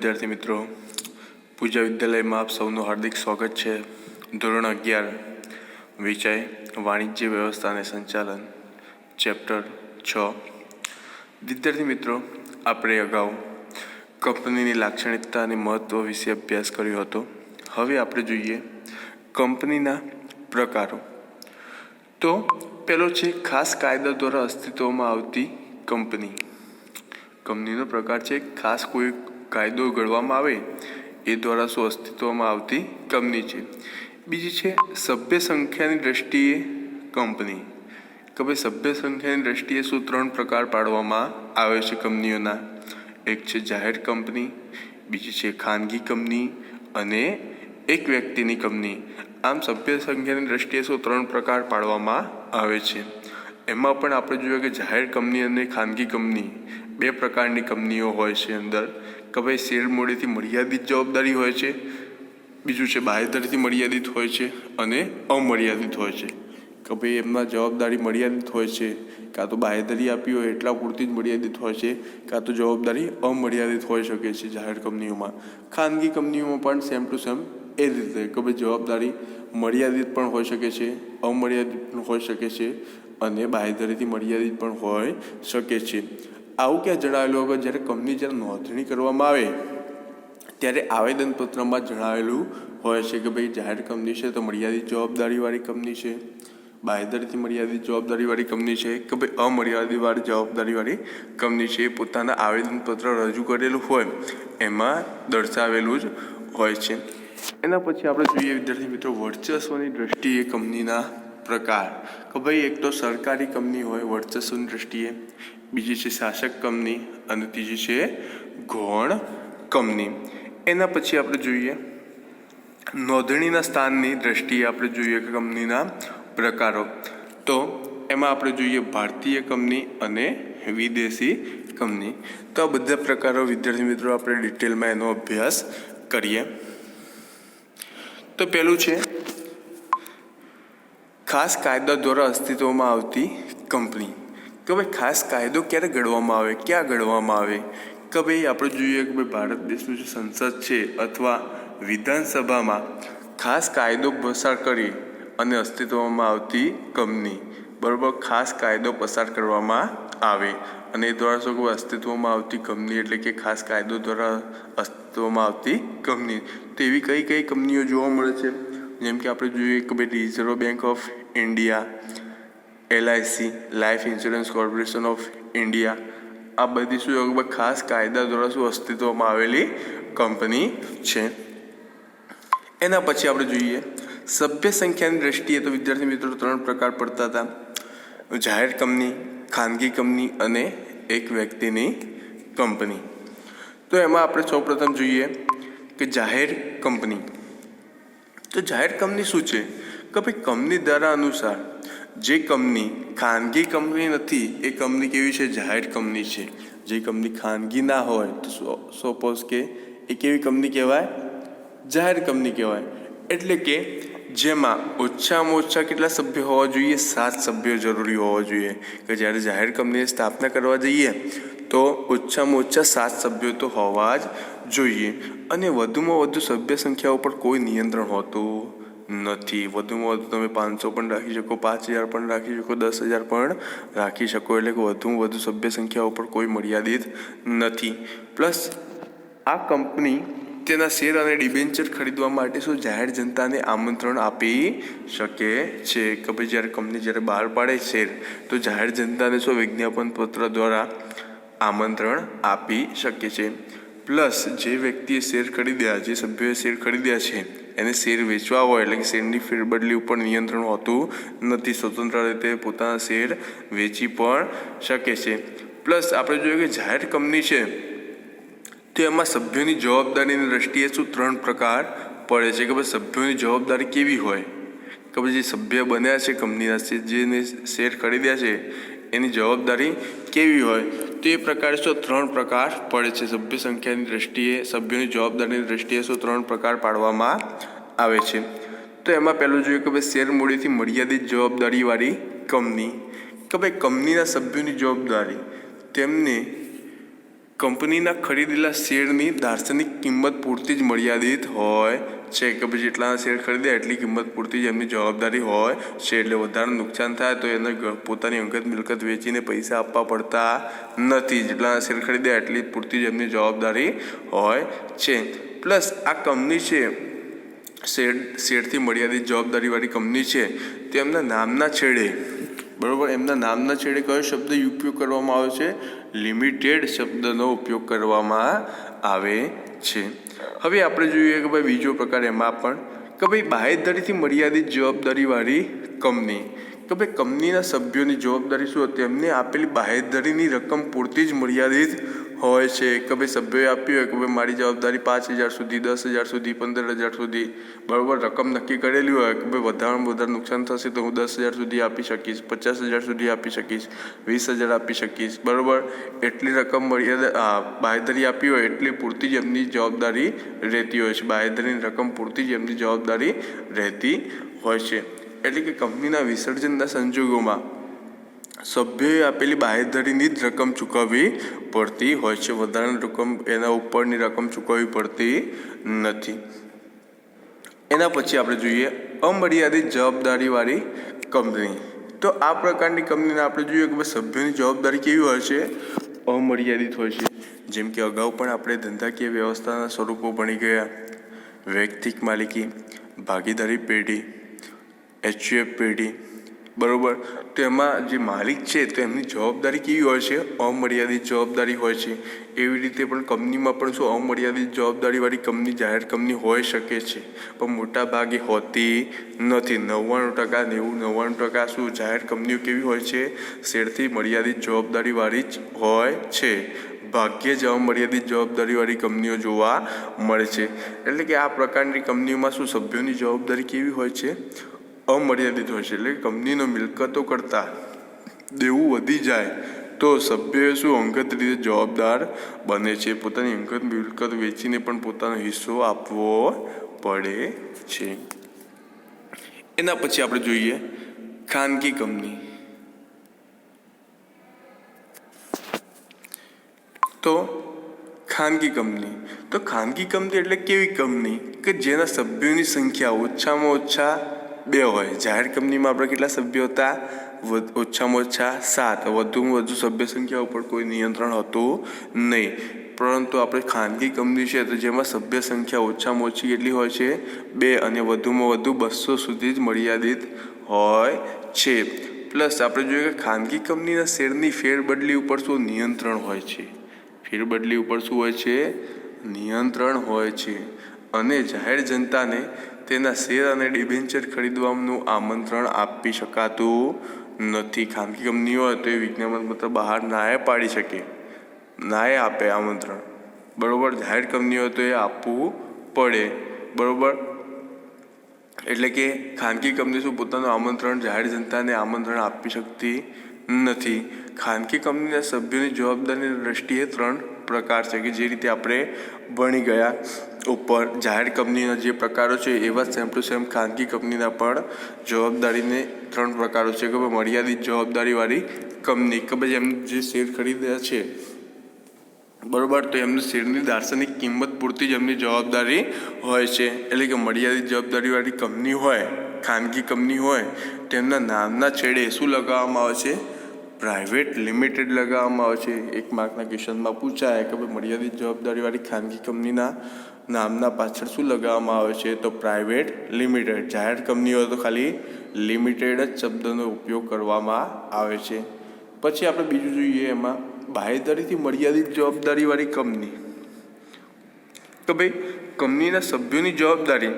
વિદ્યાર્થી મિત્રો, પૂજા વિદ્યાલયમાં આપ સૌનું હાર્દિક સ્વાગત છે. ધોરણ 11 વિષય વાણિજ્ય વ્યવસ્થા અને સંચાલન, ચેપ્ટર 6. વિદ્યાર્થી મિત્રો, આપણે અગાઉ કંપનીની લાક્ષણિકતા અને મહત્વ વિશે અભ્યાસ કર્યો હતો. હવે આપણે જોઈએ કંપનીના પ્રકારો. તો પહેલો છે ખાસ કાયદા દ્વારા અસ્તિત્વમાં આવતી કંપની. કંપનીનો પ્રકાર છે ખાસ કોઈ કાયદો ઘડવામાં આવે એ દ્વારા શું અસ્તિત્વમાં આવતી કંપની છે. બીજી છે સભ્ય સંખ્યાની દ્રષ્ટિએ કંપની. કે ભાઈ સભ્ય સંખ્યાની દ્રષ્ટિએ શું 3 પ્રકાર પાડવામાં આવે છે કંપનીઓના. એક છે જાહેર કંપની, બીજી છે ખાનગી કંપની અને એક વ્યક્તિની કંપની. આમ સભ્ય સંખ્યાની દ્રષ્ટિએ શું 3 પ્રકાર પાડવામાં આવે છે. એમાં પણ આપણે જોઈએ કે જાહેર કંપની અને ખાનગી કંપની 2 પ્રકારની કંપનીઓ હોય છે અંદર. કે ભાઈ શેર મૂડીથી મર્યાદિત જવાબદારી હોય છે, બીજું છે બાહેધરીથી મર્યાદિત હોય છે અને અમર્યાદિત હોય છે. કે ભાઈ એમના જવાબદારી મર્યાદિત હોય છે, કાં તો બાહેધરી આપી હોય એટલા પૂરતી જ મર્યાદિત હોય છે, કાં તો જવાબદારી અમર્યાદિત હોઈ શકે છે જાહેર કંપનીઓમાં. ખાનગી કંપનીઓમાં પણ સેમ ટુ સેમ એ રીતે કે ભાઈ જવાબદારી મર્યાદિત પણ હોઈ શકે છે, અમર્યાદિત પણ હોઈ શકે છે અને બાહેધરીથી મર્યાદિત પણ હોઈ શકે છે. આવું ક્યાં જણાવેલું હોય? જ્યારે કંપની જ્યારે નોંધણી કરવામાં આવે ત્યારે આવેદનપત્રમાં જણાવેલું હોય છે કે ભાઈ જાહેર કંપની છે તો મર્યાદિત જવાબદારીવાળી કંપની છે, બાહેધરીથી મર્યાદિત જવાબદારીવાળી કંપની છે કે ભાઈ અમર્યાદિતવાળી જવાબદારીવાળી કંપની છે. પોતાના આવેદનપત્ર રજૂ કરેલું હોય એમાં દર્શાવેલું જ હોય છે. એના પછી આપણે જોઈએ વિદ્યાર્થી મિત્રો વર્ચસ્વની દ્રષ્ટિએ કંપનીના પ્રકાર. કે ભાઈ એક તો સરકારી કંપની હોય વર્ચસ્વની દ્રષ્ટિએ, બીજી છે શાસક કંપની અને ત્રીજી છે ગૌણ કંપની. એના પછી આપણે જોઈએ નોંધણીના સ્થાનની દ્રષ્ટિએ આપણે જોઈએ કે કંપનીના પ્રકારો. તો એમાં આપણે જોઈએ ભારતીય કંપની અને વિદેશી કંપની. તો આ બધા પ્રકારો વિદ્યાર્થી મિત્રો આપણે ડિટેલમાં એનો અભ્યાસ કરીએ. તો પહેલું છે ખાસ કાયદા દ્વારા અસ્તિત્વમાં આવતી કંપની. કે ભાઈ ખાસ કાયદો ક્યારે ઘડવામાં આવે, ક્યાં ઘડવામાં આવે? કે ભાઈ આપણે જોઈએ કે ભાઈ ભારત દેશનું જે સંસદ છે અથવા વિધાનસભામાં ખાસ કાયદો પસાર કરી અને અસ્તિત્વમાં આવતી કંપની, બરાબર. ખાસ કાયદો પસાર કરવામાં આવે અને એ દ્વારા શું અસ્તિત્વમાં આવતી કંપની એટલે કે ખાસ કાયદો દ્વારા અસ્તિત્વમાં આવતી કંપની. તો એવી કઈ કઈ કંપનીઓ જોવા મળે છે? જેમ કે આપણે જોઈએ કે ભાઈ reserve bank of India, LIC life insurance corporation of India. આ બધી શું ખાસ કાયદા દ્વારા શું અસ્તિત્વમાં આવેલી કંપની છે. એના પછી આપણે જોઈએ સભ્ય સંખ્યાની દ્રષ્ટિએ. તો વિદ્યાર્થી મિત્રો 3 પ્રકાર પડતા હતા: જાહેર કંપની, ખાનગી કંપની અને એક વ્યક્તિની કંપની. તો એમાં આપણે સૌપ્રથમ જોઈએ કે જાહેર કંપની. તો જાહેર કંપની શું છે? કે ભાઈ કંપની ધારા અનુસાર જે કંપની ખાનગી કંપની નથી એ કંપની કેવી છે? જાહેર કંપની છે. જે કંપની ખાનગી ના હોય તો સપોઝ કે એ કેવી કંપની કહેવાય? જાહેર કંપની કહેવાય. એટલે કે જેમાં ઓછામાં ઓછા કેટલા સભ્યો હોવા જોઈએ? 7 સભ્યો જરૂરી હોવા જોઈએ. કે જ્યારે જાહેર કંપનીની સ્થાપના કરવા જઈએ તો ઓછામાં ઓછા 7 સભ્યો તો હોવા જ જોઈએ. અને વધુમાં વધુ સભ્ય સંખ્યા ઉપર કોઈ નિયંત્રણ હોતું નથી. વધુમાં વધુ તમે 500 પણ રાખી શકો, 5000 પણ રાખી શકો, 10,000 પણ રાખી શકો. એટલે કે વધુમાં વધુ સભ્ય સંખ્યા ઉપર કોઈ મર્યાદિત નથી. પ્લસ આ કંપની તેના શેર અને ડિબેન્ચર ખરીદવા માટે શું જાહેર જનતાને આમંત્રણ આપી શકે છે. કે ભાઈ જ્યારે કંપની જ્યારે બહાર પાડે શેર તો જાહેર જનતાને શું વિજ્ઞાપન પત્ર દ્વારા આમંત્રણ આપી શકે છે. પ્લસ જે વ્યક્તિએ શેર ખરીદ્યા, જે સભ્યોએ શેર ખરીદ્યા છે એને શેર વેચવા હોય એટલે કે શેરની ફેરબદલી ઉપર નિયંત્રણ હોતું નથી. સ્વતંત્ર રીતે પોતાના શેર વેચી પણ શકે છે. પ્લસ આપણે જોઈએ કે જાહેર કંપની છે તો એમાં સભ્યોની જવાબદારીની દ્રષ્ટિએ શું 3 પ્રકાર પડે છે. કે ભાઈ સભ્યોની જવાબદારી કેવી હોય? કે ભાઈ જે સભ્ય બન્યા છે કંપનીના, જેને શેર ખરીદ્યા છે એની જવાબદારી કેવી હોય? તો એ પ્રકારે શું 3 પ્રકાર પડે છે. સભ્ય સંખ્યાની દ્રષ્ટિએ, સભ્યોની જવાબદારીની દ્રષ્ટિએ શું 3 પ્રકાર પાડવામાં આવે છે. તો એમાં પહેલું જોઈએ કે ભાઈ શેર મૂડીથી મર્યાદિત જવાબદારીવાળી કંપની. કે ભાઈ કંપનીના સભ્યોની જવાબદારી તેમને કંપનીના ખરીદેલા શેરની દાર્શનિક કિંમત પૂરતી જ મર્યાદિત હોય છે કે ભાઈ જેટલા શેર ખરીદે એટલી કિંમત પૂરતી જ એમની જવાબદારી હોય છે. એટલે વધારે નુકસાન થાય તો એને પોતાની અંગત મિલકત વેચીને પૈસા આપવા પડતા નથી. જેટલા શેર ખરીદે એટલી પૂરતી જ એમની જવાબદારી હોય છે. પ્લસ આ કંપની છે શેરથી મર્યાદિત જવાબદારીવાળી કંપની છે તેમના નામના છેડે બરાબર એમના નામના છેડે કયો શબ્દ ઉપયોગ કરવામાં આવે છે? લિમિટેડ શબ્દનો ઉપયોગ કરવામાં આવે છે. હવે આપણે જોઈએ કે ભાઈ બીજો પ્રકાર એમાં પણ કે ભાઈ બાહેધરીથી મર્યાદિત જવાબદારીવાળી કંપની કે ભાઈ કંપનીના સભ્યોની જવાબદારી શું? તેમને આપેલી બાહેધરીની રકમ પૂરતી જ મર્યાદિત હોય છે. કે ભાઈ સભ્યોએ આપ્યું હોય કે ભાઈ મારી જવાબદારી 5,000 સુધી, 10,000 સુધી, 15,000 સુધી બરાબર રકમ નક્કી કરેલી હોય કે ભાઈ વધારેમાં વધારે નુકસાન થશે તો હું 10,000 સુધી આપી શકીશ, 50,000 સુધી આપી શકીશ, 20,000 આપી શકીશ બરાબર. એટલી રકમ મર્યાદા બાહેધરી આપી હોય એટલી પૂરતી જ એમની જવાબદારી રહેતી હોય છે. બાહેધરીની રકમ પૂરતી જ એમની જવાબદારી રહેતી હોય છે. એટલે કે કંપનીના વિસર્જનના સંજોગોમાં સભ્યોએ આપેલી બાહેધરીની જ રકમ ચૂકવવી પડતી હોય છે. વધારાની રકમ એના ઉપરની રકમ ચૂકવવી પડતી નથી. એના પછી આપણે જોઈએ અમર્યાદિત જવાબદારીવાળી કંપની. તો આ પ્રકારની કંપનીને આપણે જોઈએ કે સભ્યોની જવાબદારી કેવી હોય છે? અમર્યાદિત હોય છે. જેમ કે અગાઉ પણ આપણે ધંધાકીય વ્યવસ્થાના સ્વરૂપો ભણી ગયા. વૈયક્તિક માલિકી, ભાગીદારી પેઢી, એચયુએફ પેઢી બરાબર. તો એમાં જે માલિક છે તો એમની જવાબદારી કેવી હોય છે? અમર્યાદિત જવાબદારી હોય છે. એવી રીતે પણ કંપનીમાં પણ શું અમર્યાદિત જવાબદારીવાળી કંપની જાહેર કંપની હોઈ શકે છે, પણ મોટા ભાગે હોતી નથી. 99% 99% શું જાહેર કંપનીઓ કેવી હોય છે? શેરથી મર્યાદિત જવાબદારીવાળી જ હોય છે. ભાગ્યે જ અમર્યાદિત જવાબદારીવાળી કંપનીઓ જોવા મળે છે. એટલે કે આ પ્રકારની કંપનીઓમાં શું સભ્યોની જવાબદારી કેવી હોય છે? અમર્યાદિત હોય છે. એટલે કંપનીનો મિલકતો કરતાં દેવું વધી જાય તો સભ્યોએ શું અંગત રીતે જવાબદાર બને છે. પોતાની અંગત મિલકત વેચીને પણ પોતાનો હિસ્સો આપવો પડે છે. એના પછી આપણે જોઈએ ખાનગી કંપની. તો ખાનગી કંપની એટલે કેવી કંપની કે જેના સભ્યોની સંખ્યા ઓછામાં ઓછા 2 હોય. જાહેર કંપનીમાં આપણે કેટલા સભ્યો હતા? ઓછામાં ઓછા 7. વધુમાં વધુ સભ્ય સંખ્યા ઉપર કોઈ નિયંત્રણ હતું નહીં. પરંતુ આપણે ખાનગી કંપની છે તો જેમાં સભ્ય સંખ્યા ઓછામાં ઓછી કેટલી હોય છે? 2 અને વધુમાં વધુ 200 સુધી જ મર્યાદિત હોય છે. પ્લસ આપણે જોઈએ કે ખાનગી કંપનીના શેરની ફેરબદલી ઉપર શું નિયંત્રણ હોય છે? ફેરબદલી ઉપર શું હોય છે? નિયંત્રણ હોય છે. અને જાહેર જનતાને તેના શેર અને ડિબેન્ચર ખરીદવાનું આમંત્રણ આપી શકાતું નથી. ખાનગી કંપની હોય તો એ વિજ્ઞાપન પત્ર બહાર નાએ પાડી શકે, નાએ આપે આમંત્રણ બરાબર. જાહેર કંપની હોય તો એ આપવું પડે બરાબર. એટલે કે ખાનગી કંપની શું પોતાનું આમંત્રણ જાહેર જનતાને આમંત્રણ આપી શકતી નથી. ખાનગી કંપનીના સભ્યોની જવાબદારીની દ્રષ્ટિએ 3 પ્રકાર છે કે જે રીતે આપણે ભણી ગયા ઉપર. જાહેર કંપનીના જે પ્રકારો છે એવા સેમ ટુ સેમ ખાનગી કંપનીના પણ જવાબદારીને 3 પ્રકારો છે કે ભાઈ મર્યાદિત જવાબદારીવાળી કંપની કે ભાઈ એમ જે શેર ખરીદ્યા છે બરાબર તો એમની શેરની દાર્શનિક કિંમત પૂરતી જ એમની જવાબદારી હોય છે. એટલે કે મર્યાદિત જવાબદારીવાળી કંપની હોય, ખાનગી કંપની હોય, તેમના નામના છેડે શું લગાવવામાં આવે છે? પ્રાઇવેટ લિમિટેડ લગાવવામાં આવે છે. 1 માર્કના ક્વેશ્ચનમાં પૂછાય કે ભાઈ મર્યાદિત જવાબદારીવાળી ખાનગી કંપનીના નામના પાછળ શું લગાવવામાં આવે છે? તો પ્રાઇવેટ લિમિટેડ. જાહેર કંપની હોય તો ખાલી લિમિટેડ જ શબ્દનો ઉપયોગ કરવામાં આવે છે. પછી આપણે બીજું જોઈએ એમાં બાહેધરીથી મર્યાદિત જવાબદારીવાળી કંપની કે ભાઈ કંપનીના સભ્યોની જવાબદારી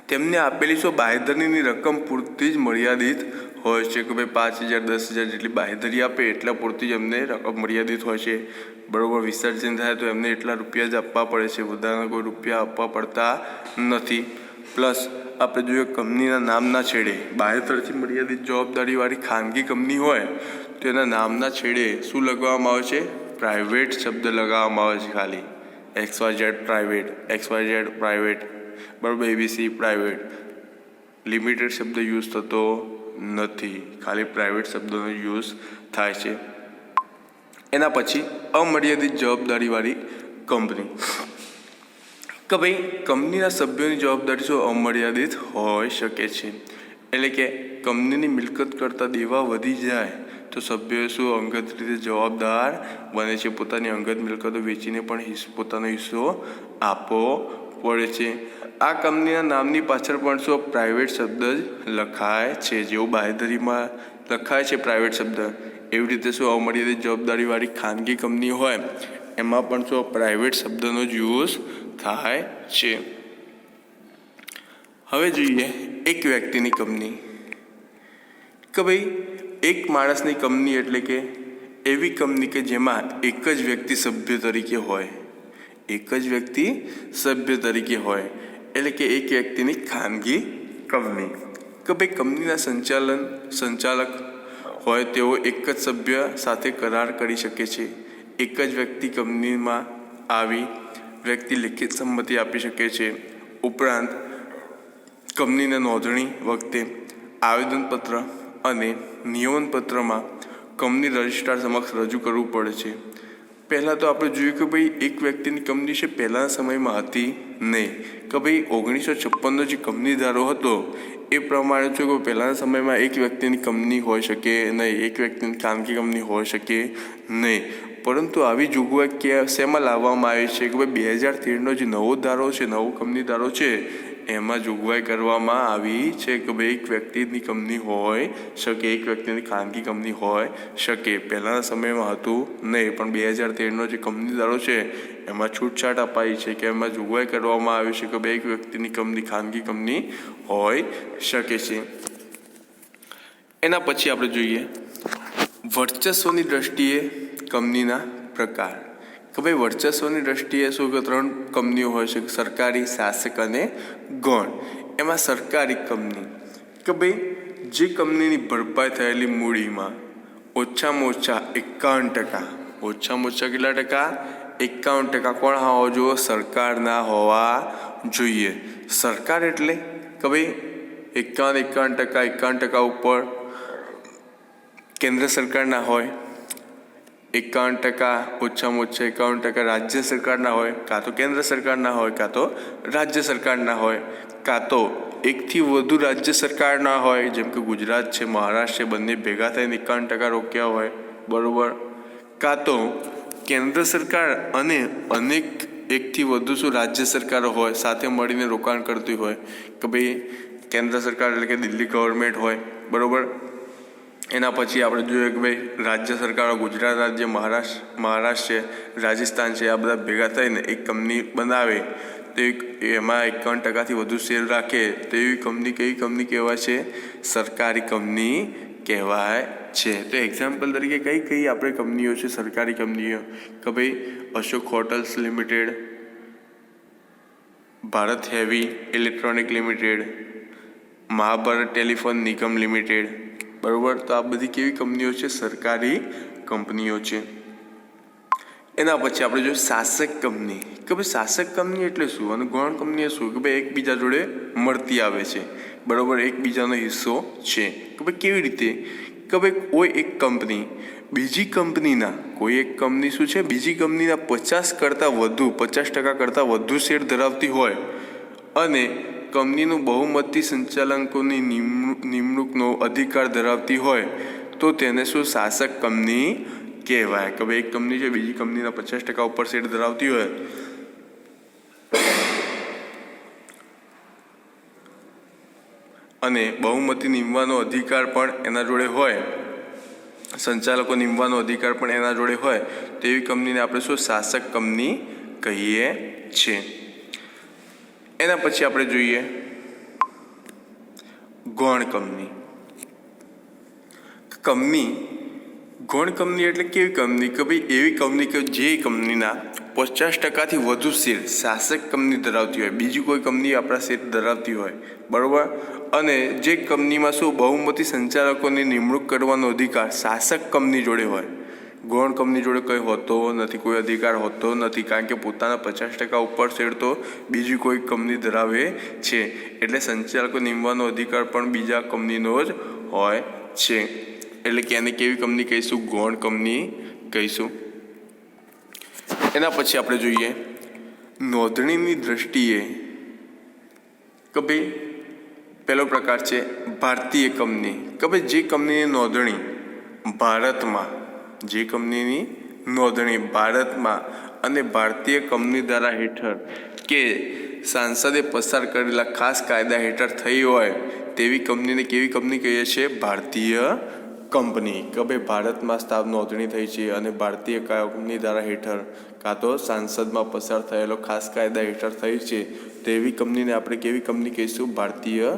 તેમને આપેલી બાહેધરીની રકમ પૂરતી જ મર્યાદિત હોય છે કે ભાઈ 5,000 10,000 જેટલી બાહેધરી આપે એટલા પૂરતી જ એમને રકમ મર્યાદિત હોય છે બરાબર. વિસર્જન થાય તો એમને એટલા રૂપિયા જ આપવા પડે છે, વધારાના કોઈ રૂપિયા આપવા પડતા નથી. પ્લસ આપણે જોઈએ કંપનીના નામના છેડે બાહેધરીથી મર્યાદિત જવાબદારીવાળી ખાનગી કંપની હોય તો એના નામના છેડે શું લગાવવામાં આવે છે? પ્રાઇવેટ શબ્દ લગાવવામાં આવે છે. ખાલી XYZ પ્રાઇવેટ, XYZ પ્રાઇવેટ બરાબર, ABC પ્રાઇવેટ. લિમિટેડ શબ્દ યુઝ થતો નથી, ખાલી પ્રાઇવેટ શબ્દનો યુઝ થાય છે. એના પછી અમર્યાદિત જવાબદારીવાળી કંપની, કે ભાઈ કંપનીના સભ્યોની જવાબદારી શું અમર્યાદિત હોઈ શકે છે, એટલે કે કંપનીની મિલકત કરતાં દેવા વધી જાય તો સભ્યોએ શું અંગત રીતે જવાબદાર બને છે, પોતાની અંગત મિલકતો વેચીને પણ પોતાનો હિસ્સો આપવો પડે છે. આ કંપનીના નામની પાછળ પણ શું પ્રાઇવેટ શબ્દ જ લખાય છે, જેવું બાંહેધરીમાં લખાય છે પ્રાઇવેટ શબ્દ, એવી રીતે શું અમર્યાદિત જવાબદારીવાળી ખાનગી કંપની હોય એમાં પણ શું પ્રાઇવેટ શબ્દનો જ યુઝ થાય છે. હવે જોઈએ એક વ્યક્તિની કંપની, કે ભાઈ એક માણસની કંપની એટલે કે એવી કંપની કે જેમાં એક જ વ્યક્તિ સભ્ય તરીકે હોય, એક જ વ્યક્તિ સભ્ય તરીકે હોય, એટલે કે એક વ્યક્તિની ખાનગી કંપની. કે ભાઈ કંપનીના સંચાલક હોય તેઓ એક જ સભ્ય સાથે કરાર કરી શકે છે. એક જ વ્યક્તિ કંપનીમાં આવી વ્યક્તિ લિખિત સંમતિ આપી શકે છે. ઉપરાંત કંપનીના નોંધણી વખતે આવેદનપત્ર અને નિયમનપત્રમાં કંપની રજિસ્ટ્રાર સમક્ષ રજૂ કરવું પડે છે. પહેલાં તો આપણે જોયું કે ભાઈ એક વ્યક્તિની કંપની છે પહેલાંના સમયમાં હતી નહીં, કે ભાઈ 1956નો જે કંપની ધારો હતો એ પ્રમાણે છે કે પહેલાંના સમયમાં એક વ્યક્તિની કંપની હોઈ શકે નહીં, એક વ્યક્તિની ખાનગી કંપની હોઈ શકે નહીં. પરંતુ આવી જોગવાઈ શેમાં લાવવામાં આવી છે કે ભાઈ 2013નો જે નવો ધારો છે, નવો કંપની ધારો છે એમાં જોગવાઈ કરવામાં આવી છે કે ભાઈ એક વ્યક્તિની કંપની હોઈ શકે, એક વ્યક્તિની ખાનગી કંપની હોઈ શકે. પહેલાંના સમયમાં હતું નહીં, પણ 2013નો જે કંપની ધારો છે એમાં છૂટછાટ અપાઈ છે કે એમાં જોગવાઈ કરવામાં આવી છે કે ભાઈ એક વ્યક્તિની કંપની ખાનગી કંપની હોઈ શકે છે. એના પછી આપણે જોઈએ વર્ચસ્વની દ્રષ્ટિએ કંપનીના પ્રકાર, કે ભાઈ વર્ચસ્વની દ્રષ્ટિએ શું કે 3 કંપનીઓ હોય છે, સરકારી, શાસક અને ગૌણ. એમાં સરકારી કંપની, કે ભાઈ જે કંપનીની ભરપાઈ થયેલી મૂડીમાં ઓછામાં ઓછા 51%, ઓછામાં ઓછા કેટલા ટકા? 51% કોણ હોવા જોઈએ? સરકારના હોવા જોઈએ. સરકાર એટલે કે ભાઈ 51% ઉપર કેન્દ્ર સરકારના હોય, 51% ઓછામાં ઓછા 51% રાજ્ય સરકારના હોય, કાં તો કેન્દ્ર સરકારના હોય, કાં તો રાજ્ય સરકારના હોય, કાં તો એકથી વધુ રાજ્ય સરકારના હોય, જેમ કે ગુજરાત છે, મહારાષ્ટ્ર છે, બંને ભેગા થઈને 51% રોક્યા હોય, બરાબર. કાં તો કેન્દ્ર સરકાર અને અનેક એકથી વધુ શું રાજ્ય સરકારો હોય સાથે મળીને રોકાણ કરતી હોય, કે ભાઈ કેન્દ્ર સરકાર એટલે કે દિલ્હી ગવર્મેન્ટ હોય, બરાબર. એના પછી આપણે જોઈએ કે ભાઈ રાજ્ય સરકારો ગુજરાત રાજ્ય, મહારાષ્ટ્ર છે, રાજસ્થાન છે, આ બધા ભેગા થઈને એક કંપની બનાવે તો એમાં 51%થી વધુ શેર રાખે તો એવી કંપની કઈ કંપની કહેવાય છે? સરકારી કંપની કહેવાય છે. તો એક્ઝામ્પલ તરીકે કઈ આપણે કંપનીઓ છે સરકારી કંપનીઓ, કે ભાઈ Ashok hotels limited, Bharat heavy electronic limited, Mahabharat telephone Nigam limited, બરાબર. તો આ બધી કેવી કંપનીઓ છે? સરકારી કંપનીઓ છે. એના પછી આપણે જોઈએ શાસક કંપની, કે ભાઈ શાસક કંપની એટલે શું અને ગૌણ કંપની શું? કે ભાઈ એકબીજા જોડે મળતી આવે છે, બરાબર, એકબીજાનો હિસ્સો છે. કે ભાઈ કેવી રીતે? કે ભાઈ કોઈ એક કંપની બીજી કંપનીના શું છે બીજી કંપનીના 50% કરતાં વધુ શેર ધરાવતી હોય અને કંપનીનું બહુમતી સંચાલકોની નિમણૂકનો અધિકાર ધરાવતી હોય તો તેને શું શાસક કંપની કહેવાય. કે ભાઈ એક કંપની છે બીજી કંપનીના 50% ઉપર શેર ધરાવતી હોય અને બહુમતી નિમવાનો અધિકાર પણ એના જોડે હોય, સંચાલકો નિમવાનો અધિકાર પણ એના જોડે હોય તો એવી કંપનીને આપણે શું શાસક કંપની કહીએ છીએ. એના પછી આપણે જોઈએ ગૌણ કંપની. ગૌણ કંપની એટલે કેવી કંપની? કે ભાઈ એવી કંપની કે જે કંપનીના 50%થી વધુ શેર શાસક કંપની ધરાવતી હોય, બીજી કોઈ કંપની આપણા શેર ધરાવતી હોય, બરાબર. અને જે કંપનીમાં શું બહુમતી સંચાલકોની નિમણૂક કરવાનો અધિકાર શાસક કંપની જોડે હોય. ગૌણ કંપની જોડે કંઈ હોતો નથી, કોઈ અધિકાર હોતો નથી, કારણ કે પોતાના 50% ઉપર શેર તો બીજી કોઈ કંપની ધરાવે છે, એટલે સંચાલકો નિમવાનો અધિકાર પણ બીજા કંપનીનો જ હોય છે. એટલે કે એને કેવી કંપની કહીશું? ગૌણ કંપની કહીશું. એના પછી આપણે જોઈએ નોંધણીની દ્રષ્ટિએ કે ભાઈ પહેલો પ્રકાર છે ભારતીય કંપની, કે ભાઈ જે કંપનીની નોંધણી ભારતમાં અને ભારતીય કંપની ધારા હેઠળ કે સાંસદે પસાર કરેલા ખાસ કાયદા હેઠળ થઈ હોય તેવી કંપનીને કેવી કંપની કહીએ છીએ? ભારતીય કંપની. કે ભાઈ ભારતમાં નોંધણી થઈ છે અને ભારતીય કંપની ધારા હેઠળ કાં તો સાંસદમાં પસાર થયેલો ખાસ કાયદા હેઠળ થઈ છે તેવી કંપનીને આપણે કેવી કંપની કહીશું? ભારતીય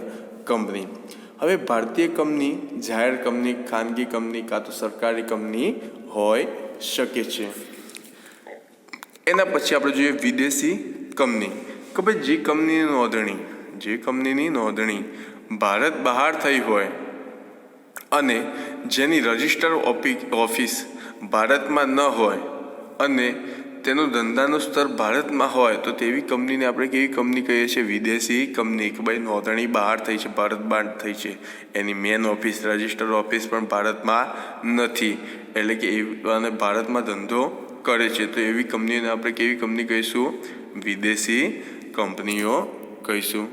કંપની. હવે ભારતીય કંપની જાહેર કંપની, ખાનગી કંપની કાં તો સરકારી કંપની હોઈ શકે છે. એના પછી આપણે જોઈએ વિદેશી કંપની, કે ભાઈ જે કંપનીની નોંધણી ભારત બહાર થઈ હોય અને જેની રજિસ્ટર ઓફિસ ભારતમાં ન હોય અને તેનું ધંધાનું સ્તર ભારતમાં હોય તો તેવી કંપનીને આપણે કેવી કંપની કહીએ છીએ? વિદેશી કંપની. કે ભાઈ નોંધણી બહાર થઈ છે, ભારત બહાર થઈ છે, એની મેન ઓફિસ, રજિસ્ટર ઓફિસ પણ ભારતમાં નથી, એટલે કે અને ભારતમાં ધંધો કરે છે તો એવી કંપનીને આપણે કેવી કંપની કહીશું? વિદેશી કંપનીઓ કહીશું.